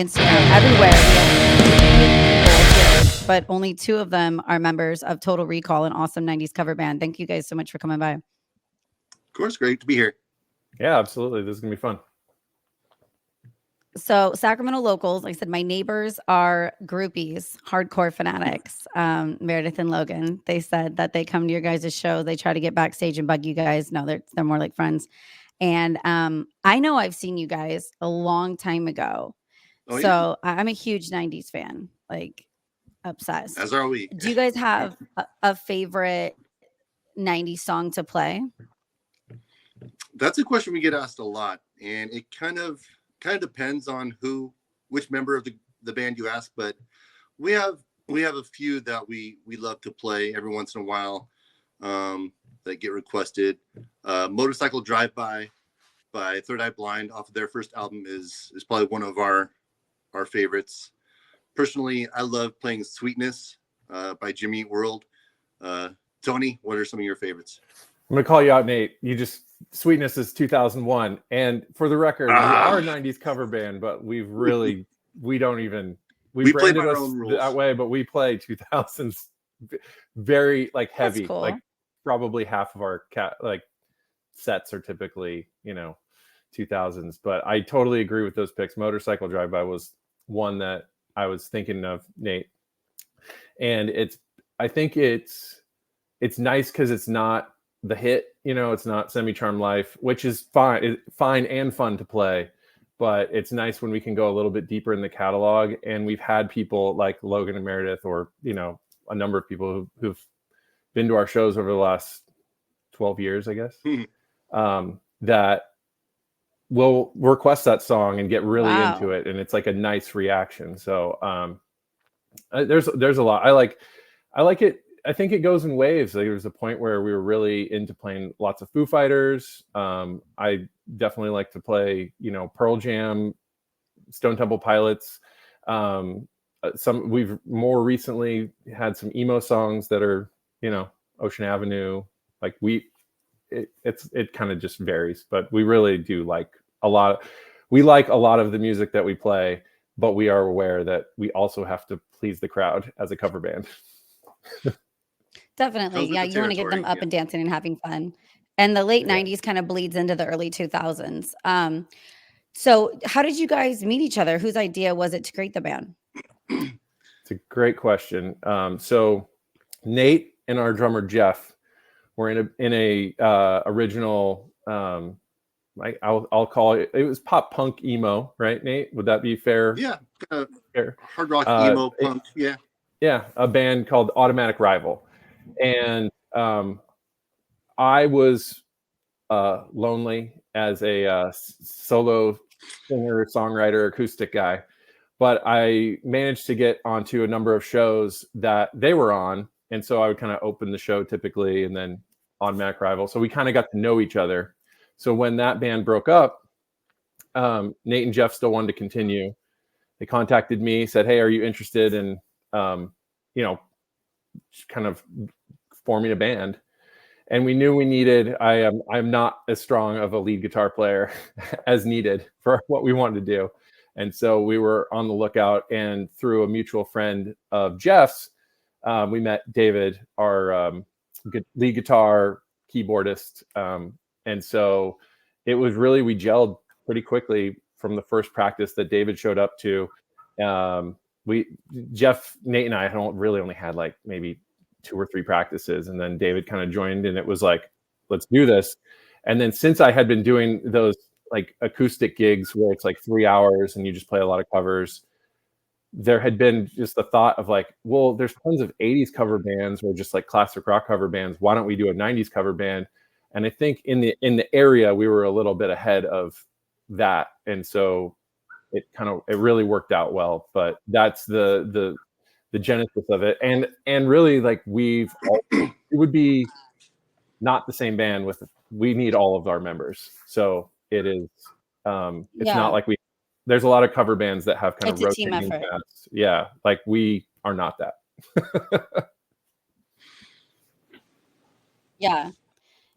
Instagram, everywhere. We have people here, but only two of them are members of Total Recall, an awesome 90s cover band. Thank you guys so much for coming by. Of course, great to be here. Yeah, absolutely. This is going to be fun. So Sacramento locals, like I said, my neighbors are groupies, hardcore fanatics. Meredith and Logan, they said that they come to your guys' show. They try to get backstage and bug you guys. No, they're more like friends. And I know I've seen you guys a long time ago. Oh, yeah. So I'm a huge 90s fan, like obsessed. As are we. Do you guys have a favorite 90s song to play? That's a question we get asked a lot, and it kind of depends on which member of the band you ask, but we have a few that we love to play every once in a while that get requested. Motorcycle Drive-By by Third Eye Blind off of their first album is probably one of our favorites. Personally, I love playing Sweetness by Jimmy Eat World. Tony, what are some of your favorites? I'm going to call you out, Nate. Sweetness is 2001. And for the record, we are a 90s cover band, but we branded us that way, but we play 2000s very like heavy. Cool. Like probably half of our sets are typically, 2000s. But I totally agree with those picks. Motorcycle Drive-By was one that I was thinking of, Nate. And I think it's nice because it's not the hit, it's not Semi-Charmed Life, which is fine and fun to play, but it's nice when we can go a little bit deeper in the catalog. And we've had people like Logan and Meredith, or a number of people who've been to our shows over the last 12 years, I guess, that will request that song and get really into it, and it's like a nice reaction. So there's a lot. I like it. I think it goes in waves. There was a point where we were really into playing lots of Foo Fighters. I definitely like to play, Pearl Jam, Stone Temple Pilots. We've more recently had some emo songs that are, Ocean Avenue. Like it kind of just varies, but we really do like a lot. We like a lot of the music that we play, but we are aware that we also have to please the crowd as a cover band. Definitely. Yeah, you want to get them up and dancing and having fun. And the late 90s kind of bleeds into the early 2000s. So how did you guys meet each other? Whose idea was it to create the band? It's a great question. So Nate and our drummer Jeff were in a original I'll call it was pop punk emo, right, Nate? Would that be fair? Yeah. Fair. Hard rock emo punk, yeah. Yeah, a band called Automatic Rival. And I was lonely as a solo singer, songwriter, acoustic guy, but I managed to get onto a number of shows that they were on. And so I would kind of open the show typically, and then Automatic Rival. So we kind of got to know each other. So when that band broke up, Nate and Jeff still wanted to continue. They contacted me, said, "Hey, are you interested in, kind of forming a band?" And we knew we needed, I'm not as strong of a lead guitar player as needed for what we wanted to do. And so we were on the lookout, and through a mutual friend of Jeff's, we met David, our lead guitar keyboardist. And so it was really, we gelled pretty quickly from the first practice that David showed up to. Jeff, Nate, and I only had like maybe 2 or 3 practices, and then David kind of joined, and it was like, let's do this. And then since I had been doing those like acoustic gigs where it's like 3 hours and you just play a lot of covers, there had been just the thought of like, well, there's tons of 80s cover bands or just like classic rock cover bands. Why don't we do a 90s cover band? And I think in the area we were a little bit ahead of that, and so it really worked out well. But that's the genesis of it, and really like it would be not the same band we need all of our members. So it is it's not like there's a lot of cover bands that have kind of rotating cast. Yeah, like we are not that. Yeah.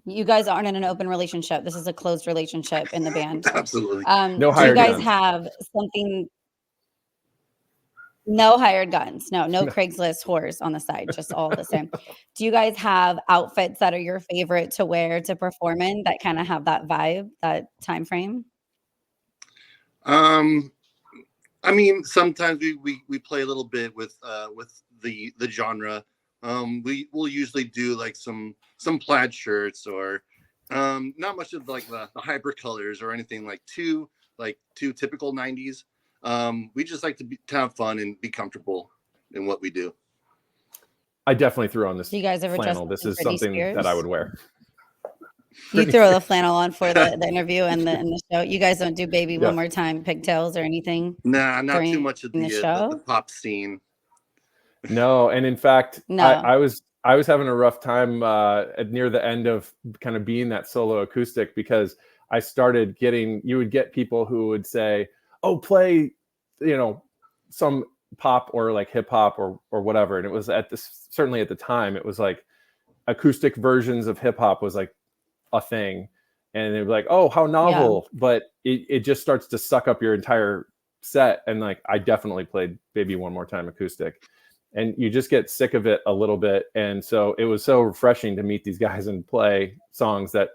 You guys aren't in an open relationship. This is a closed relationship in the band. Absolutely. No do higher you guys ground. have something? No hired guns. No Craigslist whores on the side, just all the same. Do you guys have outfits that are your favorite to wear to perform in that kind of have that vibe, that time frame? I mean, sometimes we play a little bit with the genre. We'll usually do like some plaid shirts or not much of like the hyper colors or anything like too typical 90s. We just like to have fun and be comfortable in what we do. I definitely threw on this Do you guys ever flannel. dress This like is Britney something that I Spears? would wear. You Britney throw the Spears. flannel on for the interview and the show. You guys don't do Baby Yeah. One More Time pigtails or anything Nah, not too during much of the the show? pop scene. No, and in fact, No. I was having a rough time near the end of kind of being that solo acoustic because I started getting. You would get people who would say, "Oh, play, some pop or like hip hop or whatever," and it was certainly at the time it was like acoustic versions of hip hop was like a thing, and it was like, "Oh, how novel!" But it just starts to suck up your entire set, and like I definitely played Baby One More Time acoustic. And you just get sick of it a little bit. And so it was so refreshing to meet these guys and play songs that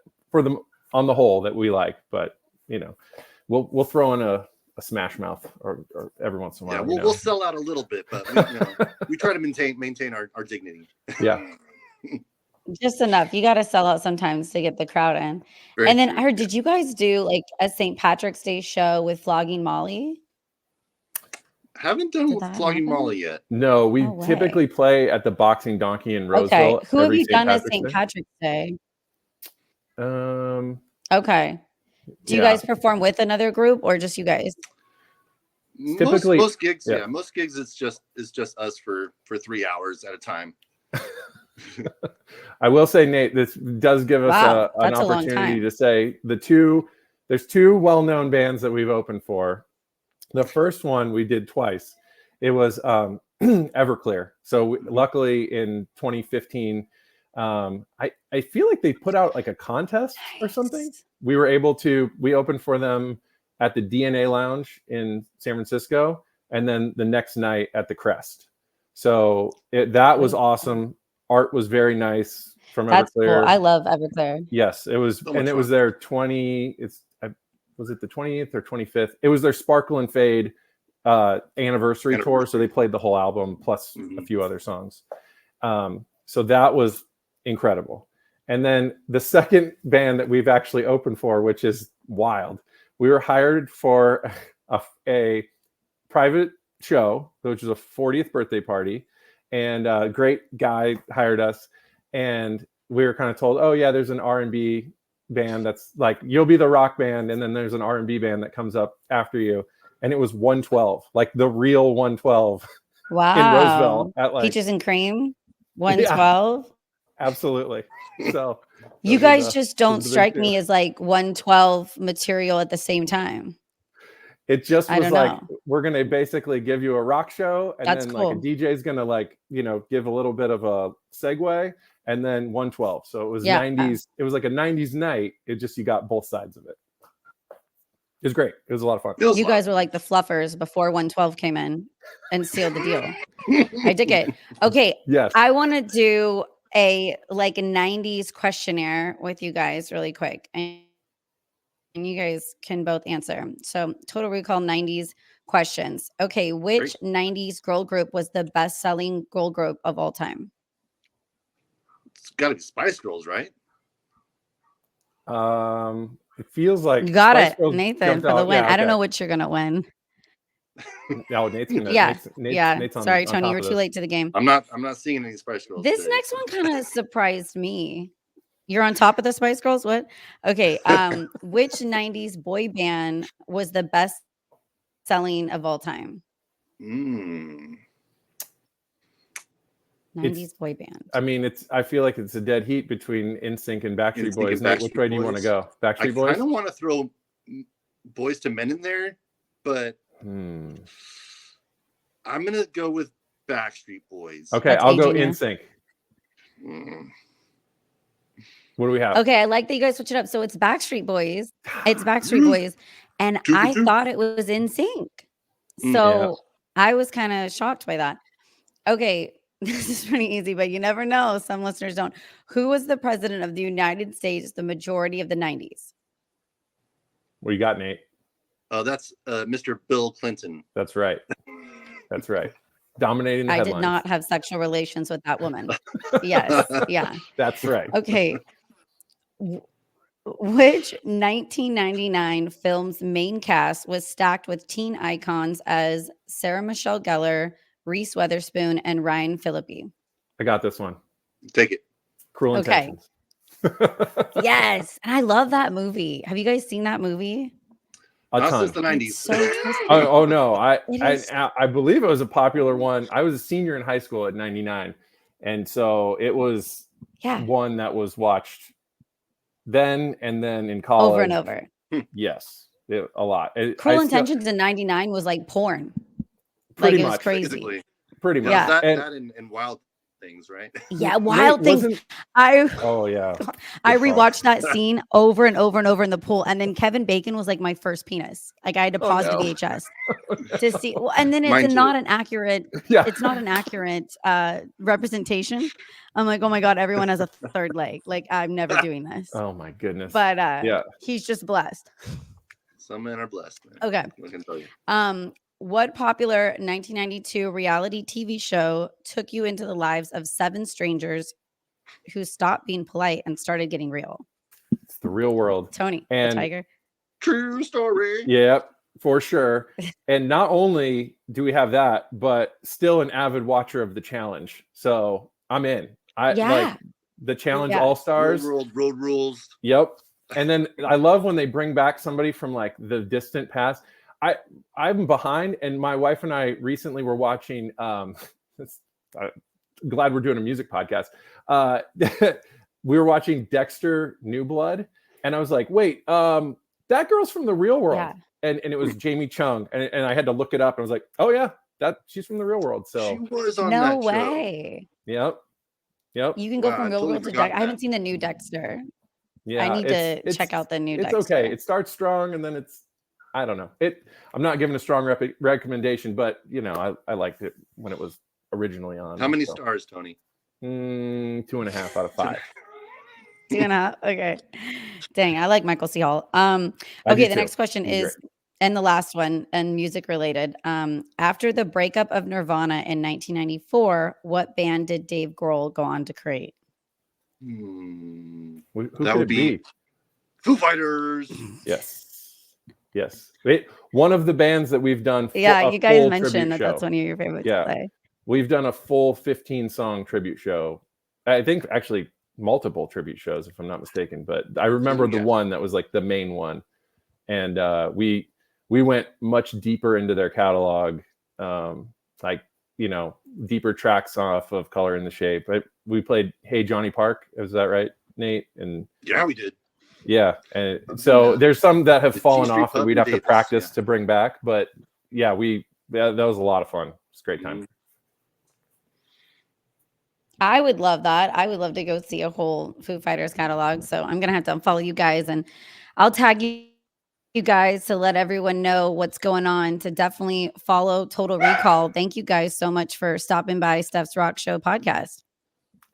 on the whole that we like. But, we'll throw in a Smash Mouth or every once in a while. Yeah, we'll sell out a little bit, but we try to maintain our dignity. Yeah. Just enough. You got to sell out sometimes to get the crowd in. Very and then true. I heard, did you guys do like a St. Patrick's Day show with Flogging Molly? Haven't done Flogging Molly yet. No, we typically play at the Boxing Donkey in Roseville. Okay. Who have you done as St. Patrick's Day? Okay. Do you guys perform with another group or just you guys? Typically, most gigs, most gigs it's just us for 3 hours at a time. I will say, Nate, this does give us an opportunity to say there's two well-known bands that we've opened for. The first one we did twice. It was Everclear. So luckily in 2015, I feel like they put out like a contest or something. We opened for them at the DNA Lounge in San Francisco, and then the next night at the Crest. So that was awesome. Art was very nice from That's Everclear. Cool. I love Everclear. Yes, it was, and it was their was it the 20th or 25th? It was their Sparkle and Fade anniversary tour. So they played the whole album plus a few other songs. So that was incredible. And then the second band that we've actually opened for, which is wild, we were hired for a private show, which was a 40th birthday party. And a great guy hired us. And we were kind of told, oh yeah, there's an R&B band that's like, you'll be the rock band, and then there's an R&B band that comes up after you. And it was 112, like the real 112. Wow. In Roseville at like Peaches and Cream 112. Yeah, absolutely. So you guys just don't strike me as like 112 material at the same time. It just was like, we're going to basically give you a rock show, and then like a DJ is going to like, give a little bit of a segue, and then 112. So it was 90s. It was like a 90s night. It just, you got both sides of it. It was great. It was a lot of fun. You guys were like the fluffers before 112 came in and sealed the deal. I dig it. Okay. Yes. I want to do a 90s questionnaire with you guys really quick. And you guys can both answer. So Total Recall 90s questions. Okay. Which 90s girl group was the best-selling girl group of all time? It's got to be Spice Girls, right? It feels like you got Spice it, Girls Nathan, for the win. Yeah, I don't know what you're gonna win. No, Nate's gonna. Nate's sorry, Tony, you were too late to the game. I'm not seeing any Spice Girls. This today. next one kind of surprised me. You're on top of the Spice Girls? What? Okay. Which 90s boy band was the best selling of all time? 90s boy band. I mean, I feel like it's a dead heat between NSYNC and Backstreet Boys. Nate, which way do you want to go? Backstreet Boys? I kind of want to throw Boys to Men in there, but I'm gonna go with Backstreet Boys. Okay, I'll go NSYNC. What do we have? Okay, I like that you guys switch it up. So it's Backstreet Boys. It's Backstreet Boys, and I thought it was NSYNC. So I was kind of shocked by that. Okay, this is pretty easy, but you never know. Some listeners don't. Who was the president of the United States the majority of the 90s? What you got, Nate? That's Mr. Bill Clinton. That's right. That's right. Dominating the I headlines. did not have sexual relations with that woman. Yes. Yeah. That's right. Okay. Which 1999 film's main cast was stacked with teen icons as Sarah Michelle Gellar, Reese Witherspoon, and Ryan Phillippe? I got this one. Take it. Cruel Okay. Intentions. Yes. And I love that movie. Have you guys seen that movie? A Not ton. since the 90s. It's so twisted. Oh no, It is- I believe it was a popular one. I was a senior in high school at 99, and so it was Yeah. one that was watched then and then in college. Over and over. Yes, a lot. Cruel Intentions in 99 was like porn. Pretty Like, it was much. crazy. Basically. Pretty much. Yeah. That And- and Wild Things, right? Yeah, Wild Things. wasn't- I Oh yeah. rewatched that scene over and over and over in the pool, and then Kevin Bacon was like my first penis. Like I had to Oh, pause no. the VHS to see. Well, and then Mine it's too. not an accurate. Yeah. It's not an accurate representation. I'm like, oh my god, everyone has a third leg. Like I'm never doing this. Oh my goodness. But yeah. he's just blessed. Some men are blessed, man. Okay. I can tell you. What popular 1992 reality TV show took you into the lives of 7 strangers who stopped being polite and started getting real? It's the real world. Tony, And- the tiger. True story. Yep, for sure. And not only do we have that, but still an avid watcher of the challenge. So I'm in. I Yeah. like the challenge Yeah. all stars. Road rules. Yep. And then I love when they bring back somebody from like the distant past. I'm behind, and my wife and I recently were watching. Glad we're doing a music podcast. We were watching Dexter New Blood, and I was like, wait, that girl's from the real world. Yeah. And it was Jamie Chung, and I had to look it up. And I was like, oh yeah, she's from the real world. So She was on No that way. yep. You can go Wow, from I real totally world to forgot Dexter. I haven't that. seen the new Dexter. Yeah, I need to it's- check out the new It's Dexter. okay. It starts strong, and then it's. I don't know. I'm not giving a strong recommendation, but I liked it when it was originally on. show. How many so. stars, Tony? 2.5 out of 5. 2.5. Okay. Dang, I like Michael C. Hall. I do Okay, the too. next question He's is, and the last one, and music related. After the breakup of Nirvana in 1994, what band did Dave Grohl go on to create? Hmm. Who That could would it be- Foo Fighters. Yes. Wait, one of the bands that we've done. Yeah, a you guys full mentioned tribute that that's show. one of your favorites Yeah. to play. We've done a full 15-song tribute show. I think actually multiple tribute shows, if I'm not mistaken. But I remember the Yeah. one that was like the main one, and we went much deeper into their catalog, like deeper tracks off of Color in the Shape. We played Hey Johnny Park. Is that right, Nate? And Yeah, we did. yeah, and so there's some that have The fallen G Street off that Pub we'd in have to Davis, practice yeah. to bring back. But yeah, that was a lot of fun. It's a great time. I would love that. I would love to go see a whole Foo Fighters catalog. So I'm gonna have to unfollow you guys, and I'll tag you guys to let everyone know what's going on. To definitely follow Total Recall. Thank you guys so much for stopping by Steph's Rock Show podcast.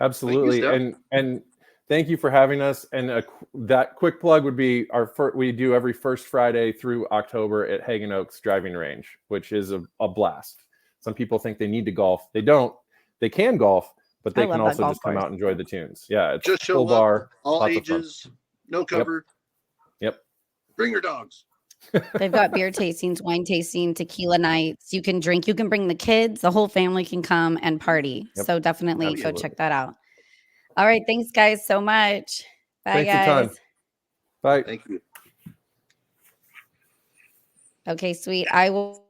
Absolutely, Steph. and thank you for having us. And that quick plug would be we do every first Friday through October at Haggin Oaks Driving Range, which is a blast. Some people think they need to golf. They don't. They can golf, but they I love can that also golf just come course. out and enjoy the tunes. Yeah, it's Just show full up, bar, all lots of fun. ages, no cover. Yep. Bring your dogs. They've got beer tastings, wine tasting, tequila nights. You can drink. You can bring the kids. The whole family can come and party. Yep. So definitely go Absolutely. check that out. All right. Thanks, guys, so much. Bye, Thanks a ton. guys. Bye. Thank you. Okay, sweet. I will